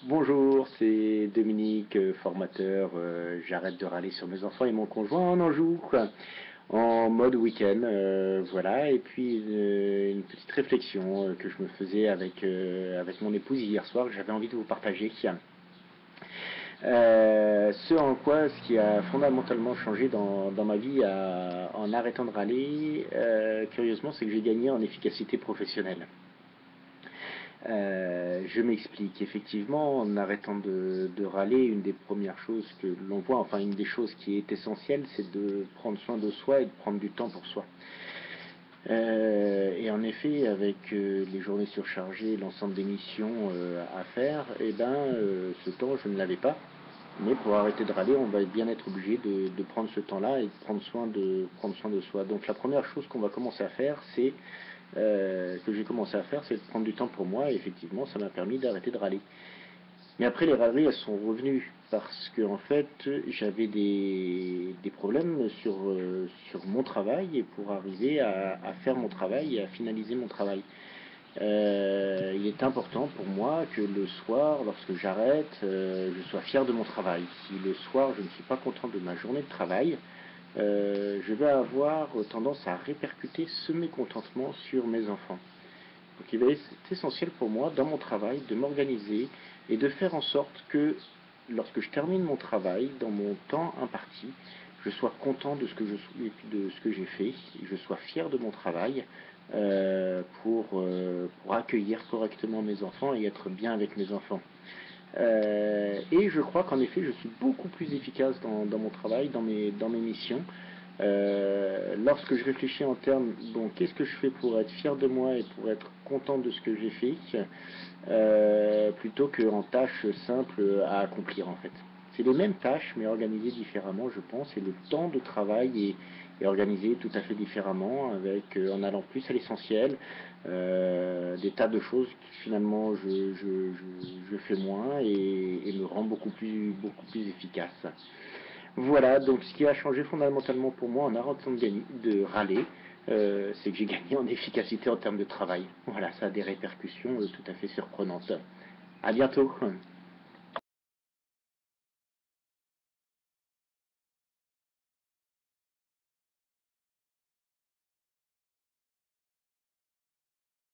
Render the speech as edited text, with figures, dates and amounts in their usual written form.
Bonjour, c'est Dominique, formateur. J'arrête de râler sur mes enfants et mon conjoint en Anjou, quoi. En mode week-end, voilà. Et puis une petite réflexion que je me faisais avec mon épouse hier soir, que j'avais envie de vous partager. Ce en quoi, ce qui a fondamentalement changé dans ma vie en arrêtant de râler, curieusement, c'est que j'ai gagné en efficacité professionnelle. Je m'explique. Effectivement, en arrêtant de râler, une des premières choses que l'on voit, enfin une des choses qui est essentielle, c'est de prendre soin de soi et de prendre du temps pour soi. Et en effet, avec les journées surchargées, l'ensemble des missions à faire, ce temps, je ne l'avais pas. Mais pour arrêter de râler, on va bien être obligé de prendre ce temps-là et de prendre soin de soi. Donc la première chose qu'on va commencer à faire, que j'ai commencé à faire, c'est de prendre du temps pour moi. Et effectivement, ça m'a permis d'arrêter de râler. Mais après, les râleries, elles sont revenues parce que en fait, j'avais des problèmes sur mon travail et pour arriver à faire mon travail et à finaliser mon travail. Il est important pour moi que le soir, lorsque j'arrête, je sois fier de mon travail. Si le soir je ne suis pas content de ma journée de travail, je vais avoir tendance à répercuter ce mécontentement sur mes enfants. Donc il va être essentiel pour moi, dans mon travail, de m'organiser et de faire en sorte que lorsque je termine mon travail, dans mon temps imparti, je sois content de ce que j'ai fait, je sois fier de mon travail pour accueillir correctement mes enfants et être bien avec mes enfants. Et je crois qu'en effet, je suis beaucoup plus efficace dans mon travail, dans mes missions. Lorsque je réfléchis en termes, bon, qu'est-ce que je fais pour être fier de moi et pour être content de ce que j'ai fait, plutôt qu'en tâches simples à accomplir en fait. C'est les mêmes tâches, mais organisées différemment, je pense, et le temps de travail est organisé tout à fait différemment, en allant plus à l'essentiel, des tas de choses que finalement je fais moins et me rend beaucoup plus efficace. Voilà, donc ce qui a changé fondamentalement pour moi en arrêtant de râler, c'est que j'ai gagné en efficacité en termes de travail. Voilà, ça a des répercussions tout à fait surprenantes. À bientôt.